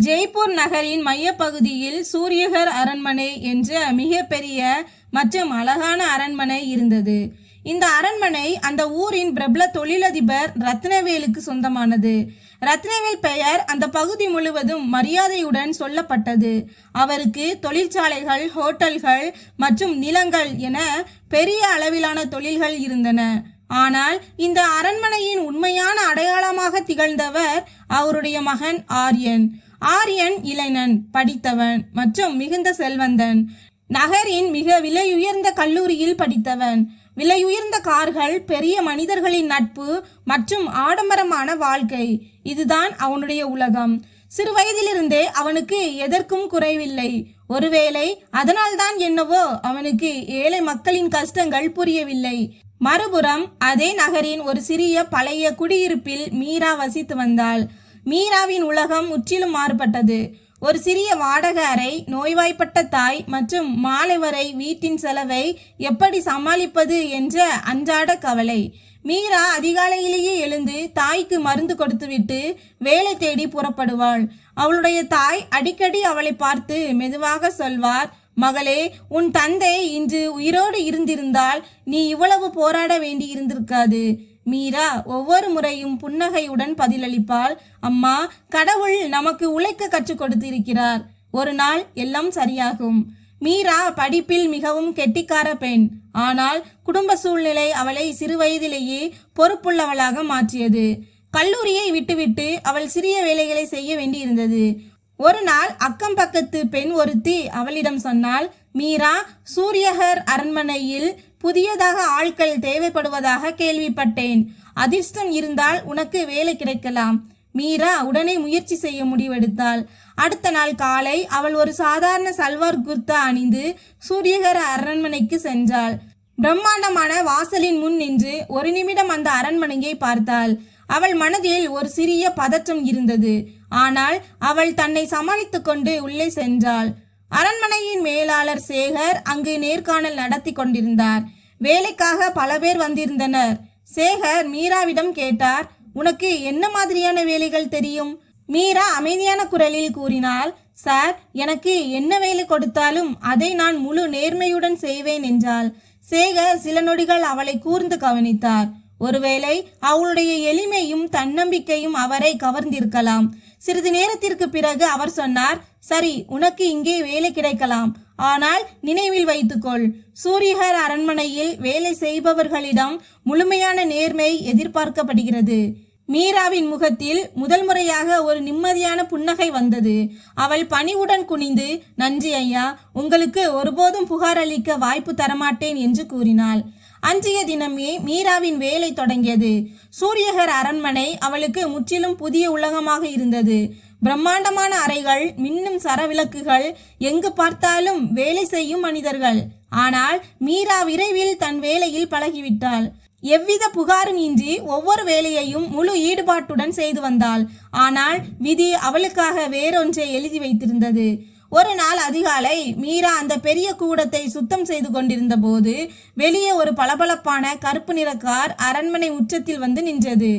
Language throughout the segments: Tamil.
ஜெய்ப்பூர் நகரின் மையப்பகுதியில் சூரியகர் அரண்மனை என்ற மிகப்பெரிய மற்றும் அழகான அரண்மனை இருந்தது. இந்த அரண்மனை அந்த ஊரின் பிரபல தொழிலதிபர் ரத்னவேலுக்கு சொந்தமானது. ரத்னவேல் பெயர் அந்த பகுதி முழுவதும் மரியாதையுடன் சொல்லப்பட்டது. அவருக்கு தொழிற்சாலைகள், ஹோட்டல்கள் மற்றும் நிலங்கள் என பெரிய அளவிலான தொழில்கள் இருந்தன. ஆனால் இந்த அரண்மனையின் உண்மையான அடையாளமாக திகழ்ந்தவர் அவருடைய மகன் ஆரியன். ஆரியன் இளைஞன், படித்தவன் மற்றும் மிகுந்த செல்வந்தன். நகரின் மிக விலையுயர்ந்த கல்லூரியில் படித்தவன். விலையுயர்ந்த கார்கள், பெரிய மனிதர்களின் நட்பு மற்றும் ஆடம்பரமான வாழ்க்கை, இதுதான் அவனுடைய உலகம். சிறு வயதிலிருந்தே அவனுக்கு எதற்கும் குறைவில்லை. ஒருவேளை அதனால்தான் என்னவோ அவனுக்கு ஏழை மக்களின் கஷ்டங்கள் புரியவில்லை. மறுபுறம் அதே நகரின் ஒரு சிறிய பழைய குடியிருப்பில் மீரா வசித்து வந்தாள். மீராவின் உலகம் முற்றிலும் மாறுபட்டது. ஒரு சிறிய வாடகை அறை, நோய்வாய்ப்பட்ட தாய் மற்றும் மாலை வரை வீட்டின் செலவை எப்படி சமாளிப்பது என்ற அன்றாட கவலை. மீரா அதிகாலையிலேயே எழுந்து தாய்க்கு மருந்து கொடுத்துவிட்டு வேலை தேடி புறப்படுவாள். அவளுடைய தாய் அடிக்கடி அவளை பார்த்து மெதுவாக சொல்வார், மகளே, உன் தந்தை இன்று உயிரோடு இருந்திருந்தால் நீ இவ்வளவு போராட வேண்டி இருந்திருக்காது. மீரா ஒவ்வொரு முறையும் புன்னகையுடன் பதிலளிப்பாள், அம்மா, கடவுள் நமக்கு உழைக்க கற்றுக் கொடுத்திருக்கிறார். ஒரு நாள் எல்லாம் சரியாகும். மீரா படிப்பில் மிகவும் கெட்டிக்கார பெண். ஆனால் குடும்ப சூழ்நிலை அவளை சிறு வயதிலேயே பொறுப்புள்ளவளாக மாற்றியது. கல்லூரியை விட்டுவிட்டு அவள் சிறிய வேலைகளை செய்ய வேண்டியிருந்தது. ஒரு நாள் அக்கம் பக்கத்து பெண் ஒருத்தி அவளிடம் சொன்னாள், மீரா, சூரியகர் அரண்மனையில் புதியதாக ஆட்கள் தேவைப்படுவதாக கேள்விப்பட்டேன். அதிர்ஷ்டம் இருந்தால் உனக்கு வேலை கிடைக்கலாம். மீரா உடனே முயற்சி செய்ய முடிவெடுத்தாள். அடுத்த நாள் காலை அவள் ஒரு சாதாரண சல்வார் குர்தா அணிந்து சூரியகர அரண்மனைக்கு சென்றாள். பிரம்மாண்டமான வாசலின் முன் நின்று ஒரு நிமிடம் அந்த அரண்மனையை பார்த்தாள். அவள் மனதில் ஒரு சிறிய பதற்றம் இருந்தது. ஆனால் அவள் தன்னை சமாளித்துக் கொண்டு உள்ளே சென்றாள். அரண்மனையின் மேலாளர் சேகர் அங்கு நேர்காணல் நடத்தி கொண்டிருந்தார். வேலைக்காக பல பேர் வந்திருந்தனர். சேகர் மீராவிடம் கேட்டார், உனக்கு என்ன மாதிரியான வேலைகள் தெரியும்? மீரா அமைதியான குரலில் கூறினாள், சார், எனக்கு என்ன வேலை கொடுத்தாலும் அதை நான் முழு நேர்மையுடன் செய்வேன் என்றாள். சேகர் சில நொடிகள் அவளை கூர்ந்து கவனித்தார். ஒருவேளை அவளுடைய எளிமையும் தன்னம்பிக்கையும் அவரை கவர்ந்திருக்கலாம். சிறிது நேரத்திற்கு பிறகு அவர் சொன்னார், சரி, உனக்கு இங்கே வேலை கிடைக்கலாம். ஆனால் நினைவில் வைத்துக்கொள், சூரியகர் அரண்மனையில் வேலை செய்பவர்களிடம் முழுமையான நேர்மை எதிர்பார்க்கப்படுகிறது. மீராவின் முகத்தில் முதல் முறையாக ஒரு நிம்மதியான புன்னகை வந்தது. அவள் பணிவுடன் குனிந்து, நன்றி ஐயா, உங்களுக்கு ஒருபோதும் புகார் அளிக்க வாய்ப்பு தரமாட்டேன் என்று கூறினாள். அன்றைய தினமே மீராவின் வேலை தொடங்கியது. சூரியகர் அரண்மனை அவளுக்கு முற்றிலும் புதிய உலகமாக இருந்தது. பிரம்மாண்டமான அறைகள், மின்னும் சரவிளக்குகள், எங்கு பார்த்தாலும் வேலை செய்யும் மனிதர்கள். ஆனால் மீரா விரைவில் தன் வேலையில் பழகிவிட்டாள். எவ்வித புகாரும் இன்றி ஒவ்வொரு வேலையையும் முழு ஈடுபாட்டுடன் செய்து வந்தாள். ஆனால் விதி அவளுக்காக வேறொன்றை எழுதி வைத்திருந்தது. ஒரு நாள் அதிகாலை மீரா அந்த பெரிய கூடத்தை சுத்தம் செய்து கொண்டிருந்த போது வெளியே ஒரு பளபளப்பான கருப்பு நிற கார் அரண்மனை உச்சத்தில் வந்து நின்றது.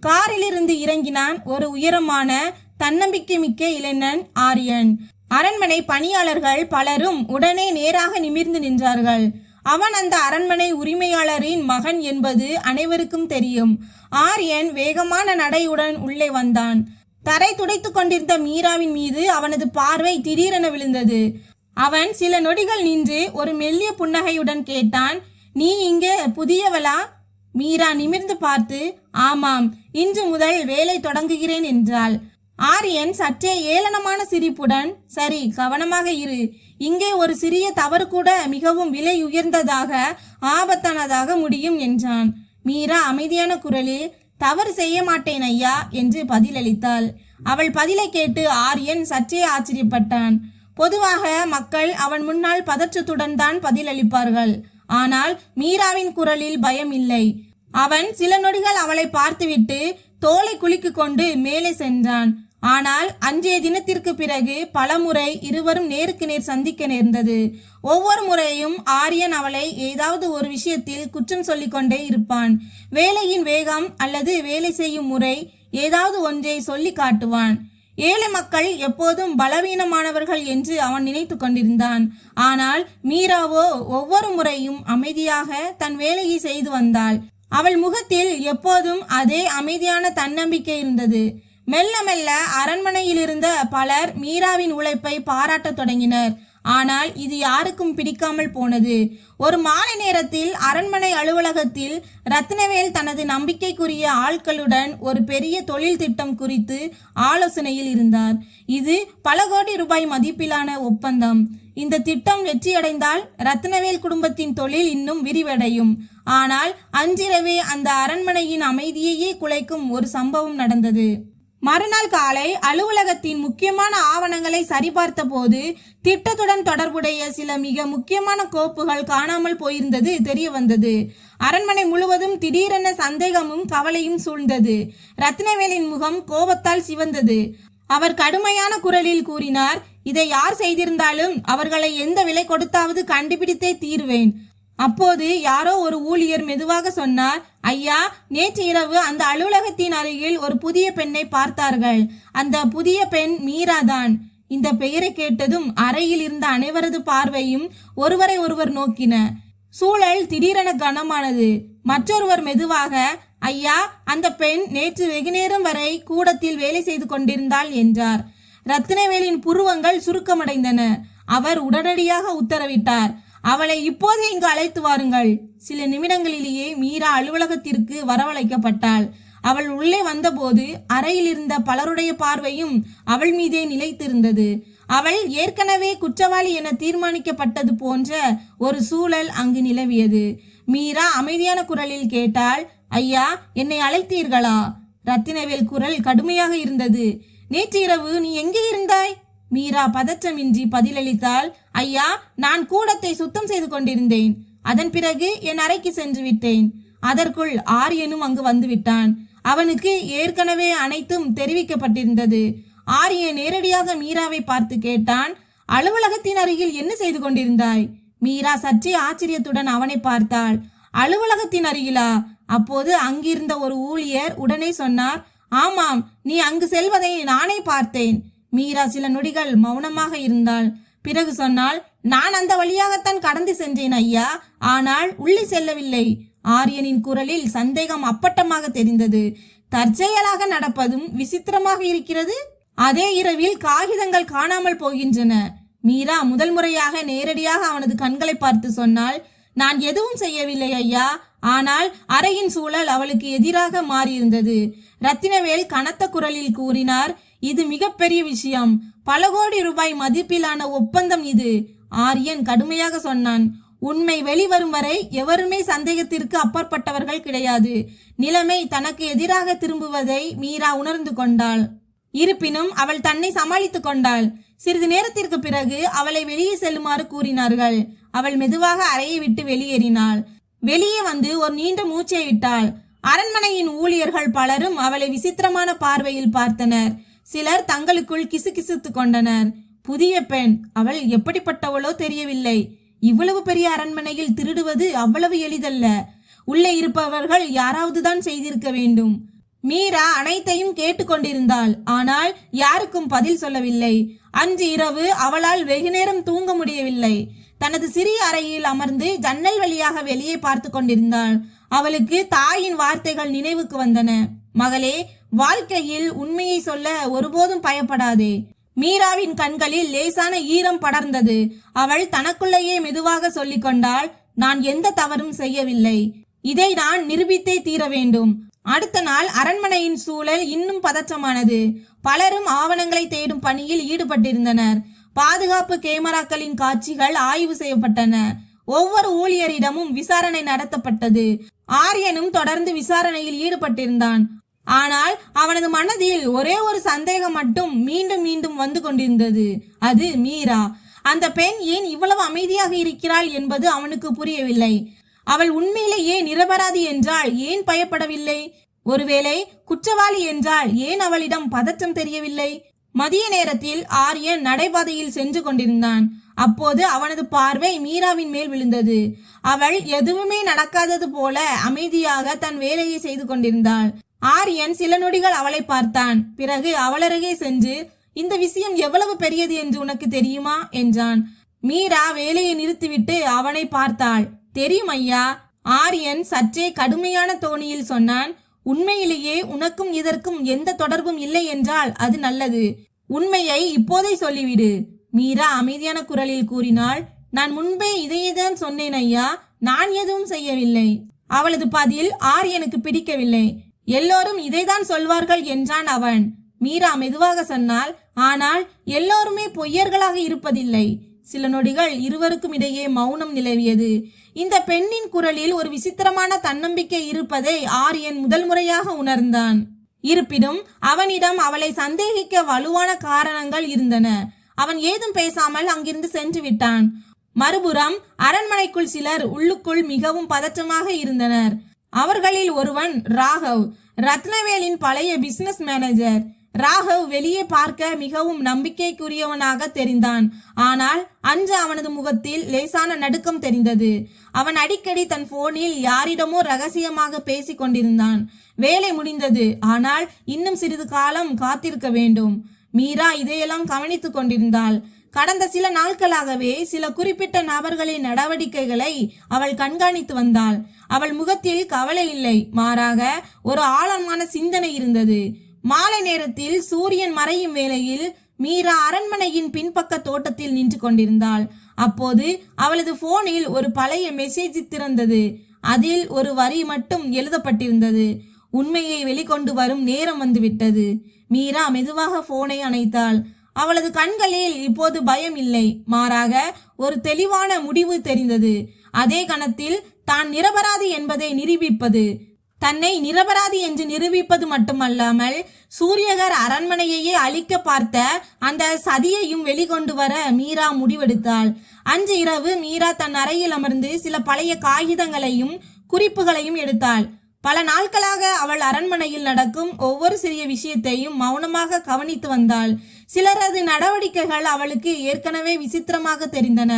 காரிலிருந்து இறங்கினான் ஒரு உயரமான தன்னம்பிக்கை மிக்க இளைஞன், ஆரியன். அரண்மனை பணியாளர்கள் பலரும் உடனே நேராக நிமிர்ந்து நின்றார்கள். அவன் அந்த அரண்மனை உரிமையாளரின் மகன் என்பது அனைவருக்கும் தெரியும். ஆரியன் வேகமான நடையுடன் உள்ளே வந்தான். தரை துடைத்துக் கொண்டிருந்த மீராவின் மீது அவனது பார்வை திடீரென விழுந்தது. அவன் சில நொடிகள் நின்று ஒரு மெல்லிய புன்னகையுடன் கேட்டான், நீ இங்கே புதியவளா? மீரா நிமிர்ந்து பார்த்து, ஆமாம், இன்று முதல் வேலை தொடங்குகிறேன் என்றாள். ஆரியன் சற்றே ஏளனமான சிரிப்புடன், சரி, கவனமாக இரு. இங்கே ஒரு சிறிய தவறு கூட மிகவும் விலை உயர்ந்ததாக, ஆபத்தானதாக முடியும் என்றான். மீரா அமைதியான குரலில், தவறு செய்ய மாட்டேன் ஐயா என்று பதிலளித்தாள். அவள் பதிலை கேட்டு ஆரியன் சற்றே ஆச்சரியப்பட்டான். பொதுவாக மக்கள் அவன் முன்னால் பதற்றத்துடன் தான் பதிலளிப்பார்கள். ஆனால் மீராவின் குரலில் பயம் இல்லை. அவன் சில நொடிகள் அவளை பார்த்துவிட்டு தோலை குலுக்கிக் கொண்டு மேலே சென்றான். ஆனால் அன்றைய தினத்திற்கு பிறகு பலமுறை இருவரும் நேருக்கு நேர் சந்திக்க நேர்ந்தது. ஒவ்வொரு முறையும் ஆரியன் அவளை ஏதாவது ஒரு விஷயத்தில் குற்றம் சொல்லிக்கொண்டே இருப்பான். வேலையின் வேகம் அல்லது வேலை செய்யும் முறை, ஏதாவது ஒன்றை சொல்லி காட்டுவான். ஏழை மக்கள் எப்போதும் பலவீனமானவர்கள் என்று அவன் நினைத்து கொண்டிருந்தான். ஆனால் மீராவோ ஒவ்வொரு முறையும் அமைதியாக தன் வேலையை செய்து வந்தாள். அவள் முகத்தில் எப்போதும் அதே அமைதியான தன்னம்பிக்கை இருந்தது. மெல்ல மெல்ல அரண்மனையில் இருந்த பலர் மீராவின் உழைப்பை பாராட்டத் தொடங்கினர். ஆனால் இது யாருக்கும் பிடிக்காமல் போனது. ஒரு மாலை நேரத்தில் அரண்மனை அலுவலகத்தில் ரத்னவேல் தனது நம்பிக்கைக்குரிய ஆட்களுடன் ஒரு பெரிய தொழில் திட்டம் குறித்து ஆலோசனையில் இருந்தார். இது பல கோடி ரூபாய் மதிப்பிலான ஒப்பந்தம். இந்த திட்டம் வெற்றியடைந்தால் ரத்னவேல் குடும்பத்தின் தொழில் இன்னும் விரிவடையும். ஆனால் அன்றிரவே அந்த அரண்மனையின் அமைதியையே குலைக்கும் ஒரு சம்பவம் நடந்தது. மறுநாள் காலை அலுவலகத்தின் முக்கியமான ஆவணங்களை சரிபார்த்த போது திட்டத்துடன் தொடர்புடைய சில மிக முக்கியமான கோப்புகள் காணாமல் போயிருந்தது தெரிய வந்தது. அரண்மனை முழுவதும் திடீரென சந்தேகமும் கவலையும் சூழ்ந்தது. ரத்னவேலின் முகம் கோபத்தால் சிவந்தது. அவர் கடுமையான குரலில் கூறினார், இதை யார் செய்திருந்தாலும் அவர்களை எந்த விலை கொடுத்தாவது கண்டுபிடித்தே தீருவேன். அப்போது யாரோ ஒரு ஊழியர் மெதுவாக சொன்னார், ஐயா, நேற்று இரவு அந்த அலுவலகத்தின் அருகில் ஒரு புதிய பெண்ணை பார்த்தார்கள். அந்த புதிய பெண் மீராதான். இந்த பெயரை கேட்டதும் அறையில் இருந்த அனைவரது பார்வையும் ஒருவரை ஒருவர் நோக்கின. சூழல் திடீரென கனமானது. மற்றொருவர் மெதுவாக, ஐயா, அந்த பெண் நேற்று வெகுநேரம் வரை கூடத்தில் வேலை செய்து கொண்டிருந்தாள் என்றார். ரத்னவேலின் புருவங்கள் சுருக்கமடைந்தன. அவர் உடனடியாக உத்தரவிட்டார், அவளை இப்போதே இங்கு அழைத்து வாருங்கள். சில நிமிடங்களிலேயே மீரா அலுவலகத்திற்கு வரவழைக்கப்பட்டாள். அவள் உள்ளே வந்தபோது அறையில் இருந்த பலருடைய பார்வையும் அவள் மீதே நிலைத்திருந்தது. அவள் ஏற்கனவே குற்றவாளி என தீர்மானிக்கப்பட்டது போன்ற ஒரு சூழல் அங்கு நிலவியது. மீரா அமைதியான குரலில் கேட்டாள், ஐயா, என்னை அழைத்தீர்களா? ரத்தினவேல் குரல் கடுமையாக இருந்தது. நேற்று இரவு நீ எங்கே இருந்தாய்? மீரா பதற்றமின்றி பதிலளித்தாள், ஐயா, நான் கூடத்தை சுத்தம் செய்து கொண்டிருந்தேன். அதன் பிறகு என் அறைக்கு சென்று விட்டேன். அதற்குள் ஆரியனும் அங்கு வந்து விட்டான். அவனுக்கு ஏற்கனவே அனைத்தும் தெரிவிக்கப்பட்டிருந்தது. ஆரியன் நேரடியாக மீராவை பார்த்து கேட்டான், அலுவலகத்தின் அருகில் என்ன செய்து கொண்டிருந்தாய்? மீரா சற்றே ஆச்சரியத்துடன் அவனை பார்த்தாள். அலுவலகத்தின் அருகிலா? அப்போது அங்கிருந்த ஒரு ஊழியர் உடனே சொன்னார், ஆமாம், நீ அங்கு செல்வதை நானே பார்த்தேன். மீரா சில நொடிகள் மௌனமாக இருந்தாள். பிறகு சொன்னாள், நான் அந்த வழியாகத்தான் கடந்து சென்றேன் ஐயா, ஆனால் உள்ளே செல்லவில்லை. ஆரியனின் குரலில் சந்தேகம் அப்பட்டமாக தெரிந்தது. தற்செயலாக நடப்பதும் விசித்திரமாக இருக்கிறது. அதே இரவில் காகிதங்கள் காணாமல் போகின்றன. மீரா முதல் முறையாக நேரடியாக அவனது கண்களை பார்த்து சொன்னாள், நான் எதுவும் செய்யவில்லை ஐயா, ஆனால் அறையின் சூழல் அவளுக்கு எதிராக மாறியிருந்தது. ரத்தினவேல் கனத்த குரலில் கூறினார், இது மிகப்பெரிய விஷயம். பல கோடி ரூபாய் மதிப்பிலான ஒப்பந்தம் இது. ஆரியன் கடுமையாக சொன்னான், உண்மை வெளிவரும் வரை எவருமே சந்தேகத்திற்கு அப்பாற்பட்டவர்கள் கிடையாது. நிலைமை தனக்கு எதிராக திரும்புவதை மீரா உணர்ந்து கொண்டாள். இருப்பினும் அவள் தன்னை சமாளித்துக் கொண்டாள். சிறிது நேரத்திற்கு பிறகு அவளை வெளியே செல்லுமாறு கூறினார்கள். அவள் மெதுவாக அறையை விட்டு வெளியேறினாள். வெளியே வந்து ஒரு நீண்ட மூச்சை விட்டாள். அரண்மனையின் ஊழியர்கள் பலரும் அவளை விசித்திரமான பார்வையில் பார்த்தனர். சிலர் தங்களுக்குள் கிசுகிசுத்து கொண்டனர். புதிய பெண், அவள் எப்படிப்பட்டவளோ தெரியவில்லை. இவ்வளவு பெரிய அரண்மனையில் திருடுவது அவ்வளவு எளிதல்ல. உள்ளே இருப்பவர்கள் யாராவதுதான் செய்திருக்க வேண்டும். மீரா அனைத்தையும் கேட்டுக்கொண்டிருந்தாள். ஆனால் யாருக்கும் பதில் சொல்லவில்லை. அன்று இரவு அவளால் வெகுநேரம் தூங்க முடியவில்லை. தனது சிறிய அறையில் அமர்ந்து ஜன்னல் வழியாக வெளியே பார்த்து கொண்டிருந்தாள். அவளுக்கு தாயின் வார்த்தைகள் நினைவுக்கு வந்தன. மகளே, வாழ்க்கையில் உண்மையை சொல்ல ஒருபோதும் பயப்படாதே. மீராவின் கண்களில் லேசான ஈரம் படர்ந்தது. அவள் தனக்குள்ளேயே மெதுவாக சொல்லிக் கொண்டாள், நான் எந்த தவறும் செய்யவில்லை. இதை நான் நிரூபித்தே தீர வேண்டும். அடுத்த நாள் அரண்மனையின் சூழல் இன்னும் பதற்றமானது. பலரும் ஆவணங்களை தேடும் பணியில் ஈடுபட்டிருந்தனர். பாதுகாப்பு கேமராக்களின் காட்சிகள் ஆய்வு செய்யப்பட்டன. ஒவ்வொரு ஊழியரிடமும் விசாரணை நடத்தப்பட்டது. ஆரியனும் தொடர்ந்து விசாரணையில் ஈடுபட்டிருந்தான். ஆனால் அவனது மனதில் ஒரே ஒரு சந்தேகம் மட்டும் மீண்டும் மீண்டும் வந்து கொண்டிருந்தது. அது மீரா. அந்த பெண் ஏன் இவ்வளவு அமைதியாக இருக்கிறாள் என்பது அவனுக்கு புரியவில்லை. அவள் உண்மையிலேயே நிரபராதி என்றால் ஏன் பயப்படவில்லை? ஒருவேளை குற்றவாளி என்றால் ஏன் அவளிடம் பதற்றம் தெரியவில்லை? மதிய நேரத்தில் ஆரியன் நடைபாதையில் சென்று கொண்டிருந்தான். அப்போது அவனது பார்வை மீராவின் மேல் விழுந்தது. அவள் எதுவுமே நடக்காதது போல அமைதியாக தன் வேலையை செய்து கொண்டிருந்தாள். ஆரியன் சில நொடிகள் அவளை பார்த்தான். பிறகு அவளருகே சென்று, இந்த விஷயம் எவ்வளவு பெரியது என்று உனக்கு தெரியுமா என்றான். மீரா வேலையை நிறுத்திவிட்டு அவனை பார்த்தாள். தெரியும் ஐயா. ஆரியன் சற்றே கடுமையான தோணியில் சொன்னான். உண்மையிலேயே உனக்கும் இதற்கும் எந்த தொடர்பும் இல்லை என்றால் அது நல்லது. உண்மையை இப்போதே சொல்லிவிடு. மீரா அமைதியான குரலில் கூறினாள். நான் முன்பே இதையேதான் சொன்னேன் ஐயா, நான் எதுவும் செய்யவில்லை. அவளது பதில் ஆரியனுக்கு பிடிக்கவில்லை. எல்லோரும் இதைதான் சொல்வார்கள் என்றான் அவன். மீரா மெதுவாக சொன்னாள். ஆனால் எல்லோருமே பொய்யர்களாக இருப்பதில்லை. சில நொடிகள் இருவருக்கும் இடையே மௌனம் நிலவியது. இந்த பெண்ணின் குரலில் ஒரு விசித்திரமான தன்னம்பிக்கை இருப்பதை ஆரியன் முதல் முறையாக உணர்ந்தான். இருப்பினும் அவனிடம் அவளை சந்தேகிக்க வலுவான காரணங்கள் இருந்தன. அவன் ஏதும் பேசாமல் அங்கிருந்து சென்று விட்டான். மறுபுறம் அரண்மனைக்குள் சிலர் உள்ளுக்குள் மிகவும் பதற்றமாக இருந்தனர். அவர்களில் ஒருவன் ராகவ், ரத்னவேலின் பழைய பிசினஸ் மேனேஜர். ராகவ் வெளியே பார்க்க மிகவும் நம்பிக்கைக்குரியவனாக தெரிந்தான். ஆனால் அன்று அவனது முகத்தில் லேசான நடுக்கம் தெரிந்தது. அவன் அடிக்கடி தன் போனில் யாரிடமோ ரகசியமாக பேசிக் கொண்டிருந்தான். வேலை முடிந்தது, ஆனால் இன்னும் சிறிது காலம் காத்திருக்க வேண்டும். மீரா இதையெல்லாம் கவனித்துக் கொண்டிருந்தாள். கடந்த சில நாட்களாகவே சில குறிப்பிட்ட நபர்களின் நடவடிக்கைகளை அவள் கண்காணித்து வந்தாள். அவள் முகத்தில் கவலை இல்லை, மாறாக ஒரு ஆழமான சிந்தனை இருந்தது. மாலை நேரத்தில் சூரியன் மறையும் வேளையில் மீரா அரண்மனையின் பின்பக்க தோட்டத்தில் நின்று கொண்டிருந்தாள். அப்போது அவளது போனில் ஒரு பழைய மெசேஜ் திறந்தது. அதில் ஒரு வரி மட்டும் எழுதப்பட்டிருந்தது. உண்மையை வெளிக்கொண்டு வரும் நேரம் வந்துவிட்டது. மீரா மெதுவாக போனை அணைத்தாள். அவளது கண்களில் இப்போது பயம் இல்லை, மாறாக ஒரு தெளிவான முடிவு தெரிந்தது. அதே கணத்தில் தான் நிரபராதி என்பதை நிரூபிப்பது, தன்னை நிரபராதி என்று நிரூபிப்பது மட்டுமல்லாமல் சூரியகர் அரண்மனையையே அழிக்க பார்த்த அந்த சதியையும் வெளிக்கொண்டு வர மீரா முடிவெடுத்தாள். அன்று இரவு மீரா தன் அறையில் அமர்ந்து சில பழைய காகிதங்களையும் குறிப்புகளையும் எடுத்தாள். பல நாட்களாக அவள் அரண்மனையில் நடக்கும் ஒவ்வொரு சிறிய விஷயத்தையும் மௌனமாக கவனித்து வந்தாள். சிலரது நடவடிக்கைகள் அவளுக்கு ஏற்கனவே விசித்திரமாக தெரிந்தன.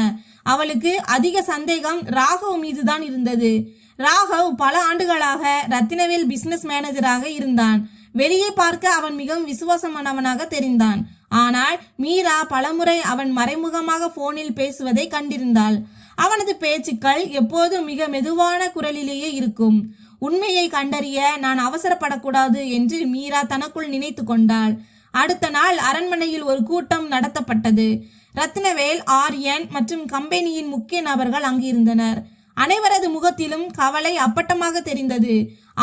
அவளுக்கு அதிக சந்தேகம் ராகவ் மீதுதான் இருந்தது. ராகவ் பல ஆண்டுகளாக ரத்தினவேல் பிசினஸ் மேனேஜராக இருந்தான். வெளியே பார்க்க அவன் மிகவும் விசுவாசமானவனாக தெரிந்தான். ஆனால் மீரா பலமுறை அவன் மறைமுகமாக போனில் பேசுவதை கண்டிருந்தாள். அவனது பேச்சுக்கள் எப்போதும் மிக மெதுவான குரலிலேயே இருக்கும். உண்மையை கண்டறிய நான் அவசரப்படக்கூடாது என்று மீரா தனக்குள் நினைத்து கொண்டாள். அடுத்த நாள் அரண்மனையில் ஒரு கூட்டம் நடத்தப்பட்டது. ரத்னவேல், ஆரியன் மற்றும் கம்பெனியின் முக்கிய நபர்கள் அங்கு இருந்தனர். அனைவரது முகத்திலும் கவலை அப்பட்டமாக தெரிந்தது.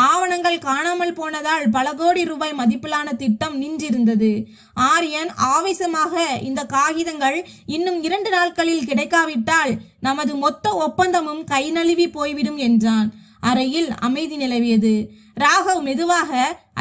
ஆவணங்கள் காணாமல் போனதால் பல கோடி ரூபாய் மதிப்பிலான திட்டம் நின்றிருந்தது. ஆரியன் ஆவேசமாக, இந்த காகிதங்கள் இன்னும் 2 நாட்களில் கிடைக்காவிட்டால் நமது மொத்த ஒப்பந்தமும் கை நழுவி போய்விடும் என்றான். அறையில் அமைதி நிலவியது. ராகவ் மெதுவாக,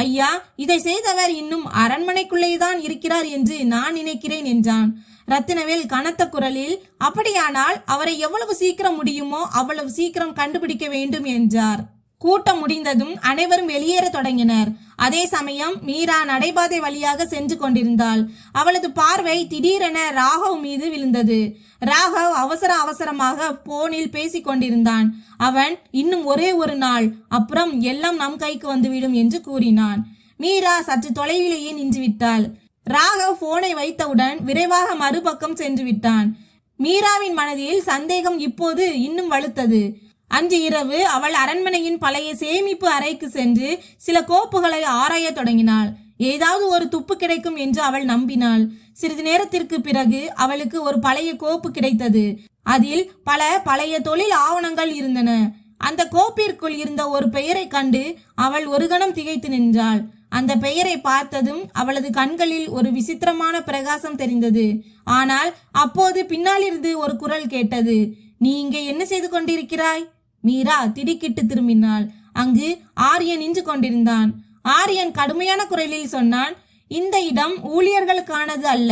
ஐயா, இதை செய்தவர் இன்னும் அரண்மனைக்குள்ளேதான் இருக்கிறார் என்று நான் நினைக்கிறேன் என்றான். ரத்தினவேல் கனத்த குரலில், அப்படியானால் அவரை எவ்வளவு சீக்கிரம் முடியுமோ அவ்வளவு சீக்கிரம் கண்டுபிடிக்க வேண்டும் என்றார். கூட்டம் முடிந்ததும் அனைவரும் வெளியேற தொடங்கினர். அதே சமயம் மீரா நடைபாதை வழியாக சென்று கொண்டிருந்தாள். அவளது பார்வை திடீரென ராகவ் மீது விழுந்தது. ராகவ் அவசரமாக போனில் பேசிக் கொண்டிருந்தான். அவன், இன்னும் ஒரே ஒரு நாள், அப்புறம் எல்லாம் நம் கைக்கு வந்துவிடும் என்று கூறினான். மீரா சற்று தொலைவிலேயே நின்றுவிட்டாள். ராகவ் போனை வைத்தவுடன் விரைவாக மறுபக்கம் சென்று விட்டான். மீராவின் மனதில் சந்தேகம் இப்போது இன்னும் வலுத்தது. அன்று இரவு அவள் அரண்மனையின் பழைய சேமிப்பு அறைக்கு சென்று சில கோப்புகளை ஆராய தொடங்கினாள். ஏதாவது ஒரு துப்பு கிடைக்கும் என்று அவள் நம்பினாள். சிறிது நேரத்திற்கு பிறகு அவளுக்கு ஒரு பழைய கோப்பு கிடைத்தது. அதில் பல பழைய தொழில் ஆவணங்கள் இருந்தன. அந்த கோப்பிற்குள் இருந்த ஒரு பெயரை கண்டு அவள் ஒரு கணம் திகைத்து நின்றாள். அந்த பெயரை பார்த்ததும் அவளது கண்களில் ஒரு விசித்திரமான பிரகாசம் தெரிந்தது. ஆனால் அப்போது பின்னாலிருந்து ஒரு குரல் கேட்டது. நீ இங்கே என்ன செய்து கொண்டிருக்கிறாய்? மீரா திடுக்கிட்டு திரும்பினாள். அங்கு ஆரியன் நின்று கொண்டிருந்தான். ஆரியன் கடுமையான குரலில் சொன்னான், இந்த இடம் ஊழியர்களுக்கானது அல்ல.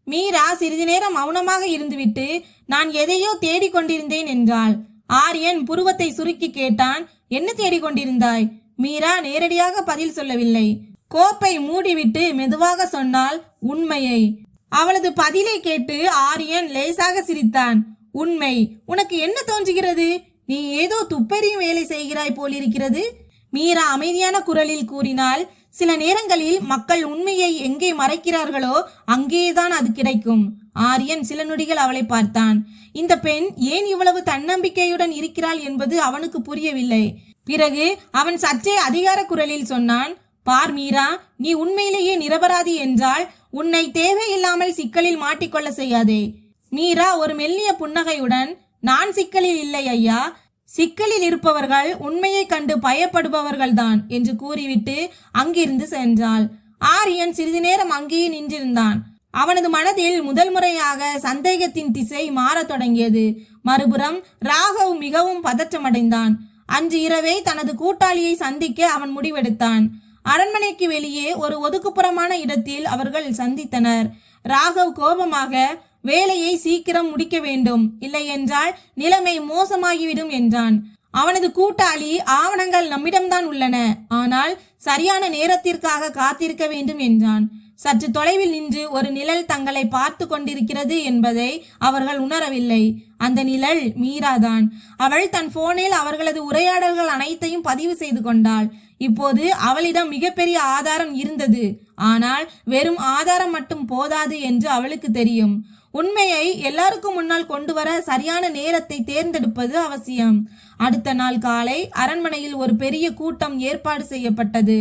மீரா சிறிது நேரம் மௌனமாக இருந்துவிட்டு, நான் எதையோ தேடிக்கொண்டிருந்தேன் என்றாள். ஆரியன் புருவத்தை சுருக்கி கேட்டான், என்ன தேடிக்கொண்டிருந்தாய்? மீரா நேரடியாக பதில் சொல்லவில்லை. கோப்பை மூடிவிட்டு மெதுவாக சொன்னால், உண்மையை. அவளது பதிலை கேட்டு ஆரியன் லேசாக சிரித்தான். உண்மை? உனக்கு என்ன தோன்றுகிறது? நீ ஏதோ துப்பறியும் வேலை செய்கிறாய் போலிருக்கிறது. மீரா அமைதியான குரலில் கூறினாள், சில நேரங்களில் மக்கள் உண்மையை எங்கே மறைக்கிறார்களோ அங்கேதான் அது கிடைக்கும். ஆரியன் சில நொடிகள் அவளை பார்த்தான். இந்த பெண் ஏன் இவ்வளவு தன்னம்பிக்கையுடன் இருக்கிறாள் என்பது அவனுக்கு புரியவில்லை. பிறகு அவன் சற்றே அதிகார குரலில் சொன்னான், பார் மீரா, நீ உண்மையிலேயே நிரபராதி என்றால் உன்னை தேவையில்லாமல் சிக்கலில் மாட்டிக்கொள்ள செய்யாதே. மீரா ஒரு மெல்லிய புன்னகையுடன், நான் சிக்கலில் இல்லை ஐயா, சிக்கலில் இருப்பவர்கள் உண்மையை கண்டு பயப்படுபவர்கள்தான் என்று கூறிவிட்டு அங்கிருந்து சென்றாள். ஆரியன் சிறிது நேரம் அங்கேயே நின்றிருந்தான். அவனது மனதில் முதல் முறையாக சந்தேகத்தின் திசை மாறத் தொடங்கியது. மறுபுறம் ராகவ் மிகவும் பதற்றமடைந்தான். அன்று இரவே தனது கூட்டாளியை சந்திக்க அவன் முடிவெடுத்தான். அரண்மனைக்கு வெளியே ஒரு ஒதுக்குப்புறமான இடத்தில் அவர்கள் சந்தித்தனர். ராகவ் கோபமாக, வேலையை சீக்கிரம் முடிக்க வேண்டும், இல்லை என்றால் நிலைமை மோசமாகிவிடும் என்றான். அவனது கூட்டாளி, ஆவணங்கள் நம்மிடம்தான் உள்ளன, ஆனால் சரியான நேரத்திற்காக காத்திருக்க வேண்டும் என்றான். சற்று தொலைவில் நின்று ஒரு நிழல் தங்களை பார்த்து கொண்டிருக்கிறது என்பதை அவர்கள் உணரவில்லை. அந்த நிழல் மீராதான். அவள் தன் போனில் அவர்களது உரையாடல்கள் அனைத்தையும் பதிவு செய்து கொண்டாள். இப்போது அவளிடம் மிகப்பெரிய ஆதாரம் இருந்தது. ஆனால் வெறும் ஆதாரம் மட்டும் போதாது என்று அவளுக்கு தெரியும். உண்மையை எல்லாருக்கும் முன்னால் கொண்டு வர சரியான நேரத்தை தேர்ந்தெடுப்பது அவசியம். அடுத்த நாள் காலை அரண்மனையில் ஒரு பெரிய கூட்டம் ஏற்பாடு செய்யப்பட்டது.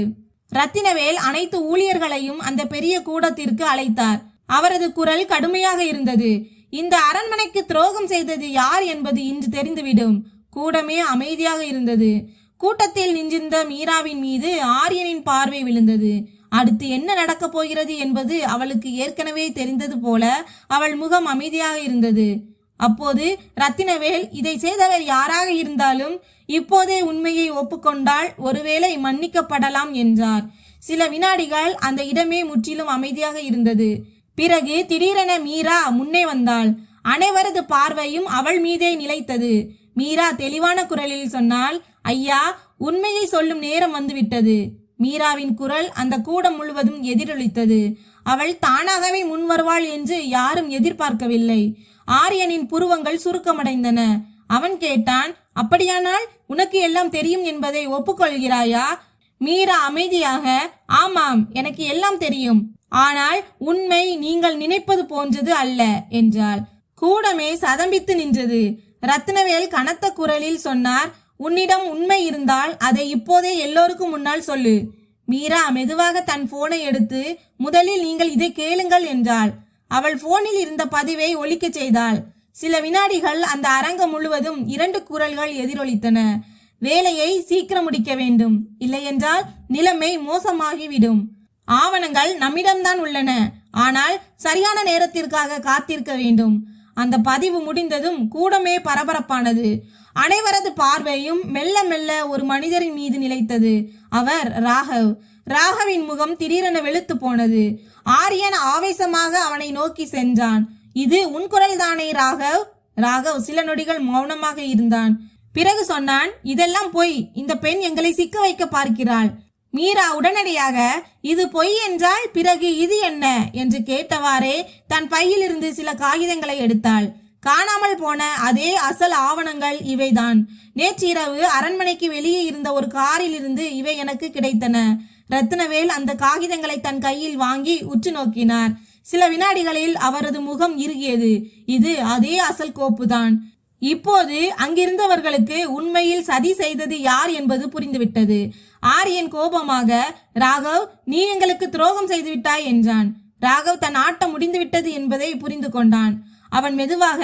ரத்தினவேல் அனைத்து ஊழியர்களையும் அந்த பெரிய கூட்டத்திற்கு அழைத்தார். அவரது குரல் கடுமையாக இருந்தது. இந்த அரண்மனைக்கு துரோகம் செய்தது யார் என்பது இன்று தெரிந்துவிடும். கூடமே அமைதியாக இருந்தது. கூட்டத்தில் நின்றிருந்த மீராவின் மீது ஆரியனின் பார்வை விழுந்தது. அடுத்து என்ன நடக்கப் போகிறது என்பது அவளுக்கு ஏற்கனவே தெரிந்தது போல அவள் முகம் அமைதியாக இருந்தது. அப்போது ரத்தினவேல், இதை செய்தவர் யாராக இருந்தாலும் இப்போதே உண்மையை ஒப்புக்கொண்டால் ஒருவேளை மன்னிக்கப்படலாம் என்றார். சில வினாடிகள் அந்த இடமே முற்றிலும் அமைதியாக இருந்தது. பிறகு திடீரென மீரா முன்னே வந்தாள். அனைவரது பார்வையும் அவள் மீதே நிலைத்தது. மீரா தெளிவான குரலில் சொன்னாள், ஐயா, உண்மையை சொல்லும் நேரம் வந்துவிட்டது. மீராவின் குரல் அந்த கூடம் முழுவதும் எதிரொலித்தது. அவள் தானாகவே முன் வருவாள் என்று யாரும் எதிர்பார்க்கவில்லை. ஆரியனின் புருவங்கள் சுருக்கமடைந்தன. அவன் கேட்டான், அப்படியானால் உனக்கு எல்லாம் தெரியும் என்பதை ஒப்புக்கொள்கிறாயா? மீரா அமைதியாக, ஆமாம், எனக்கு எல்லாம் தெரியும். ஆனால் உண்மை நீங்கள் நினைப்பது போன்றது அல்ல என்றாள். கூடமே சதம்பித்து நின்றது. ரத்னவேல் கனத்த குரலில் சொன்னார், உன்னிடம் உண்மை இருந்தால் அதை இப்போதே எல்லோருக்கும் முன்னால் சொல்லு. மீரா மெதுவாக தன் போனை எடுத்து, முதலில் நீங்கள் இதை கேளுங்கள் என்றாள். அவள் போனில் இருந்த பதிவை ஒலிக்க செய்தாள். சில வினாடிகள் அந்த அரங்கம் முழுவதும் 2 குரல்கள் எதிரொலித்தன. வேலையை சீக்கிரம் முடிக்க வேண்டும், இல்லையென்றால் நிலைமை மோசமாகிவிடும். ஆவணங்கள் நம்மிடம்தான் உள்ளன, ஆனால் சரியான நேரத்திற்காக காத்திருக்க வேண்டும். அந்த பதிவு முடிந்ததும் கூடமே பரபரப்பானது. அனைவரது பார்வையும் மெல்ல மெல்ல ஒரு மனிதரின் மீது நிலைத்தது. அவர் ராகவ். ராகவின் முகம் திடீரென வெளுத்து போனது. ஆரியன் ஆவேசமாக அவனை நோக்கி சென்றான். இது உன் குரல் தானே ராகவ்? ராகவ் சில நொடிகள் மௌனமாக இருந்தான். பிறகு சொன்னான், இதெல்லாம் பொய். இந்த பெண் எங்களை சிக்க வைக்க பார்க்கிறாள். மீரா உடனடியாக, இது பொய் என்றால் பிறகு இது என்ன என்று கேட்டவாறே தன் பையில் இருந்து சில காகிதங்களை எடுத்தாள். காணாமல் போன அதே அசல் ஆவணங்கள் இவைதான். நேற்றிரவு அரண்மனைக்கு வெளியே இருந்த ஒரு காரில் இருந்து இவை எனக்கு கிடைத்தன. ரத்னவேல் அந்த காகிதங்களை தன் கையில் வாங்கி உற்று நோக்கினார். சில வினாடிகளில் அவரது முகம் இறுகியது. இது அதே அசல் கோப்புதான். இப்போது அங்கிருந்தவர்களுக்கு உண்மையில் சதி செய்தது யார் என்பது புரிந்துவிட்டது. ஆரியன் கோபமாக, ராகவ், நீ எங்களுக்கு துரோகம் செய்து விட்டாய் என்றான். ராகவ் தன் ஆட்டம் முடிந்துவிட்டது என்பதை புரிந்து கொண்டான். அவன் மெதுவாக,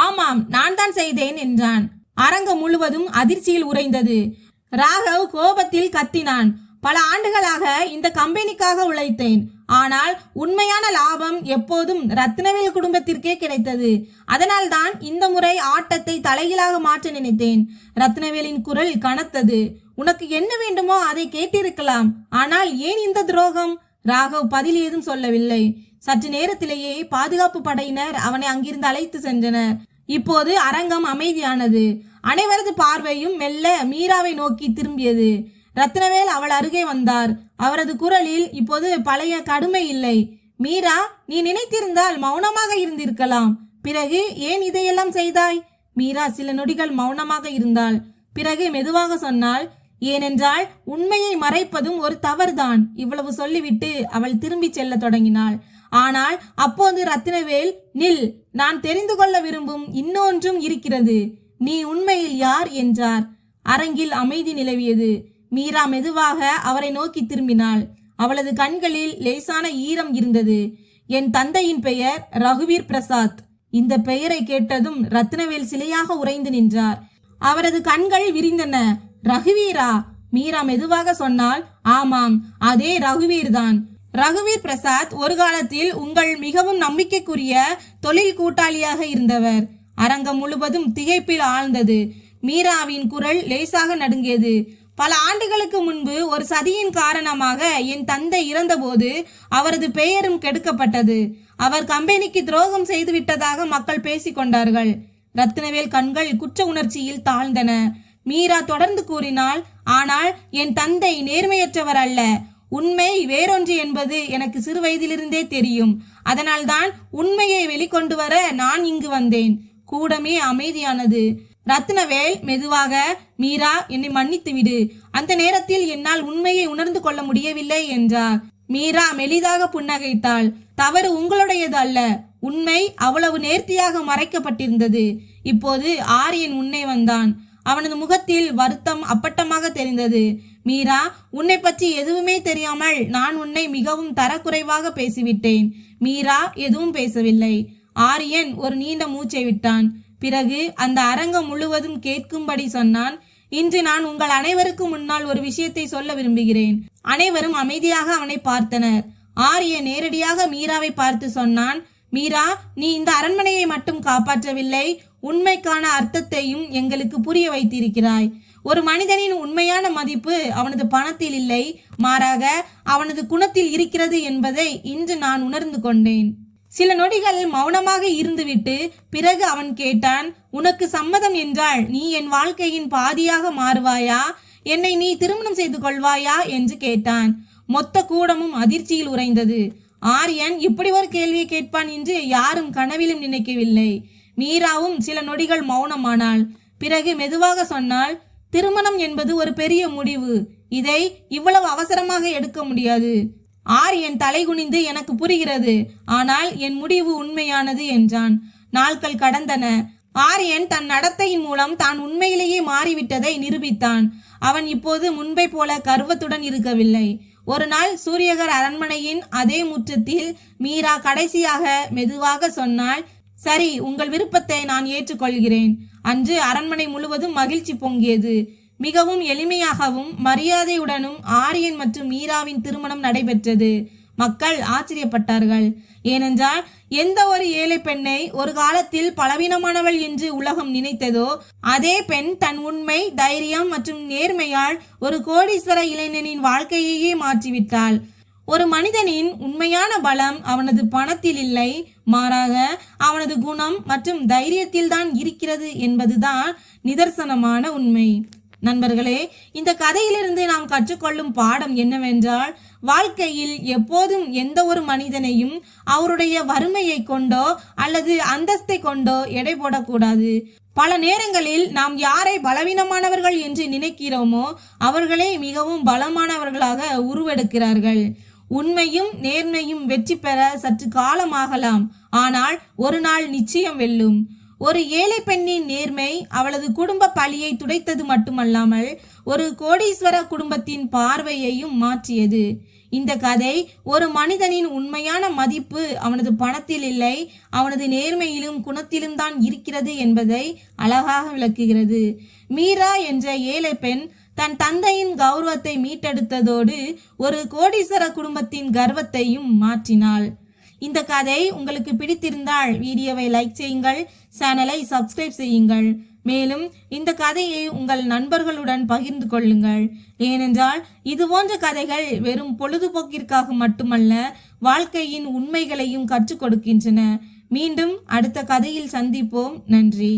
ஆமாம், நான் தான் செய்தேன் என்றான். அரங்கம் முழுவதும் அதிர்ச்சியில் உறைந்தது. ராகவ் கோபத்தில் கத்தினான், பல ஆண்டுகளாக இந்த கம்பெனிக்காக உழைத்தேன். ஆனால் உண்மையான லாபம் எப்போதும் ரத்னவேல் குடும்பத்திற்கே கிடைத்தது. அதனால் தான் இந்த முறை ஆட்டத்தை தலைகீழாக மாற்ற நினைத்தேன். ரத்னவேலின் குரல் கனத்தது. உனக்கு என்ன வேண்டுமோ அதை கேட்டிருக்கலாம். ஆனால் ஏன் இந்த துரோகம்? ராகவ் பதில் ஏதும் சொல்லவில்லை. சற்று நேரத்திலேயே பாதுகாப்பு படையினர் அவனை அங்கிருந்து அழைத்து சென்றனர். இப்போது அரங்கம் அமைதியானது. அனைவரது பார்வையும் மெல்ல மீராவை நோக்கி திரும்பியது. ரத்னவேல் அவள் அருகே வந்தார். அவரது குரலில் இப்போது பழைய கடுமை இல்லை. மீரா, நீ நினைத்திருந்தால் மௌனமாக இருந்திருக்கலாம். பிறகு ஏன் இதையெல்லாம் செய்தாய்? மீரா சில நொடிகள் மௌனமாக இருந்தாள். பிறகு மெதுவாக சொன்னாள், ஏனென்றால் உண்மையை மறைப்பதும் ஒரு தவறுதான். இவ்வளவு சொல்லிவிட்டு அவள் திரும்பி செல்ல தொடங்கினாள். ஆனால் அப்போது ரத்தினவேல், நில், நான் தெரிந்து கொள்ள விரும்பும் இன்னொன்றும் இருக்கிறது. நீ உண்மையில் யார் என்றார். அரங்கில் அமைதி நிலவியது. மீரா மெதுவாக அவரை நோக்கி திரும்பினாள். அவளது கண்களில் லேசான ஈரம் இருந்தது. என் தந்தையின் பெயர் ரகுவீர் பிரசாத். இந்த பெயரை கேட்டதும் ரத்தினவேல் சிலையாக உறைந்து நின்றார். அவரது கண்கள் விரிந்தன. ரகுவீரா? மீரா மெதுவாக சொன்னால், ஆமாம், அதே ரகுவீர் தான். ரகுவீர் பிரசாத் ஒரு காலத்தில் உங்கள் மிகவும் நம்பிக்கைக்குரிய தொழில் கூட்டாளியாக இருந்தவர். அரங்கம் முழுவதும் திகைப்பில் ஆழ்ந்தது. மீராவின் குரல் லேசாக நடுங்கியது. பல ஆண்டுகளுக்கு முன்பு ஒரு சதியின் காரணமாக என் தந்தை இறந்தபோது அவரது பெயரும் கெடுக்கப்பட்டது. அவர் கம்பெனிக்கு துரோகம் செய்துவிட்டதாக மக்கள் பேசிக்கொண்டார்கள். ரத்தினவேல் கண்கள் குற்ற உணர்ச்சியில் தாழ்ந்தன. மீரா தொடர்ந்து கூறினாள், ஆனால் என் தந்தை நேர்மையற்றவர் அல்ல. உண்மை வேறொன்று என்பது எனக்கு சிறு வயதிலிருந்தே தெரியும். அதனால்தான் உண்மையை வெளிக்கொண்டு வர நான் இங்கு வந்தேன். கூடமே அமைதியானது. ரத்னவேல் மெதுவாக, மீரா, என்னை மன்னித்து விடு. அந்த நேரத்தில் என்னால் உண்மையை உணர்ந்து கொள்ள முடியவில்லை என்றார். மீரா மெலிதாக புன்னகைத்தாள். தவறு உங்களுடையது அல்ல. உண்மை அவ்வளவு நேர்த்தியாக மறைக்கப்பட்டிருந்தது. இப்போது ஆரியன் முன்னே வந்தான். அவனது முகத்தில் வருத்தம் அப்பட்டமாக தெரிந்தது. மீரா, உன்னை பற்றி எதுவுமே தெரியாமல் நான் உன்னை மிகவும் தரக்குறைவாக பேசிவிட்டேன். மீரா எதுவும் பேசவில்லை. ஆரியன் ஒரு நீண்ட மூச்சை விட்டான். பிறகு அந்த அரங்கம் முழுவதும் கேட்கும்படி சொன்னான், இன்று நான் உங்கள் அனைவருக்கும் முன்னால் ஒரு விஷயத்தை சொல்ல விரும்புகிறேன். அனைவரும் அமைதியாக அவனை பார்த்தனர். ஆரியன் நேரடியாக மீராவை பார்த்து சொன்னான், மீரா, நீ இந்த அரண்மனையை மட்டும் காப்பாற்றவில்லை, உண்மைக்கான அர்த்தத்தையும் எங்களுக்கு புரிய வைத்திருக்கிறாய். ஒரு மனிதனின் உண்மையான மதிப்பு அவனது பணத்தில் இல்லை, மாறாக அவனது குணத்தில் இருக்கிறது என்பதை இன்று நான் உணர்ந்து கொண்டேன். சில நொடிகள் மௌனமாக இருந்துவிட்டு பிறகு அவன் கேட்டான், உனக்கு சம்மதம் என்றால் நீ என் வாழ்க்கையின் பாதியாக மாறுவாயா? என்னை நீ திருமணம் செய்து கொள்வாயா என்று கேட்டான். மொத்த கூடமும் அதிர்ச்சியில் உறைந்தது. ஆரியன் இப்படி ஒரு கேள்வியை கேட்பான் என்று யாரும் கனவிலும் நினைக்கவில்லை. மீராவும் சில நொடிகள் மௌனமானாள். பிறகு மெதுவாக சொன்னாள், திருமணம் என்பது ஒரு பெரிய முடிவு. இதை இவ்வளவு அவசரமாக எடுக்க முடியாது. ஆரியன் தலைகுனிந்து, எனக்கு புரிகிறது, ஆனால் என் முடிவு உண்மையானது என்றான். நாட்கள் கடந்தன. ஆரியன் தன் நடத்தையின் மூலம் தான் உண்மையிலேயே மாறிவிட்டதை நிரூபித்தான். அவன் இப்போது முன்பை போல கர்வத்துடன் இருக்கவில்லை. ஒரு நாள் சூரியகர் அரண்மனையின் அதே முற்றத்தில் மீரா கடைசியாக மெதுவாக சொன்னாள், சரி, உங்கள் விருப்பத்தை நான் ஏற்றுக்கொள்கிறேன். அன்று அரண்மனை முழுவதும் மகிழ்ச்சி பொங்கியது. மிகவும் எளிமையாகவும் மரியாதையுடனும் ஆரியன் மற்றும் மீராவின் திருமணம் நடைபெற்றது. மக்கள் ஆச்சரியப்பட்டார்கள். ஏனென்றால் எந்த ஒரு ஏழை பெண்ணை ஒரு காலத்தில் பலவீனமானவள் என்று உலகம் நினைத்ததோ அதே பெண் தன் உண்மை, தைரியம் மற்றும் நேர்மையால் ஒரு கோடீஸ்வர இளைஞனின் வாழ்க்கையையே மாற்றிவிட்டாள். ஒரு மனிதனின் உண்மையான பலம் அவனது பணத்தில் இல்லை, மாறாக அவனது குணம் மற்றும் தைரியத்தில் தான் இருக்கிறது என்பதுதான் நிதர்சனமான உண்மை. நண்பர்களே, இந்த கதையிலிருந்து நாம் கற்றுக்கொள்ளும் பாடம் என்னவென்றால், வாழ்க்கையில் எப்போதும் எந்த ஒரு மனிதனையும் அவருடைய வறுமையை கொண்டோ அல்லது அந்தஸ்தை கொண்டோ எடை போடக்கூடாது. பல நேரங்களில் நாம் யாரை பலவீனமானவர்கள் என்று நினைக்கிறோமோ அவர்களே மிகவும் பலமானவர்களாக உருவெடுக்கிறார்கள். உண்மையும் நேர்மையும் வெற்றி பெற சற்று காலமாகலாம், ஆனால் ஒரு நாள் நிச்சயம் வெல்லும். ஒரு ஏழை பெண்ணின் நேர்மை அவளது குடும்ப பழியை துடைத்தது மட்டுமல்லாமல் ஒரு கோடீஸ்வர குடும்பத்தின் பார்வையையும் மாற்றியது. இந்த கதை ஒரு மனிதனின் உண்மையான மதிப்பு அவனது பணத்தில் இல்லை, அவனது நேர்மையிலும் குணத்திலும் தான் இருக்கிறது என்பதை அழகாக விளக்குகிறது. மீரா என்ற ஏழை பெண் தன் தந்தையின் கௌரவத்தை மீட்டெடுத்ததோடு ஒரு கோடீஸ்வர குடும்பத்தின் கர்வத்தையும் மாற்றினாள். இந்த கதை உங்களுக்கு பிடித்திருந்தால் வீடியோவை லைக் செய்யுங்கள், சேனலை சப்ஸ்கிரைப் செய்யுங்கள். மேலும் இந்த கதையை உங்கள் நண்பர்களுடன் பகிர்ந்து கொள்ளுங்கள். ஏனென்றால் இது போன்ற கதைகள் வெறும் பொழுதுபோக்கிற்காக மட்டுமல்ல, வாழ்க்கையின் உண்மைகளையும் கற்றுக் கொடுக்கின்றன. மீண்டும் அடுத்த கதையில் சந்திப்போம். நன்றி.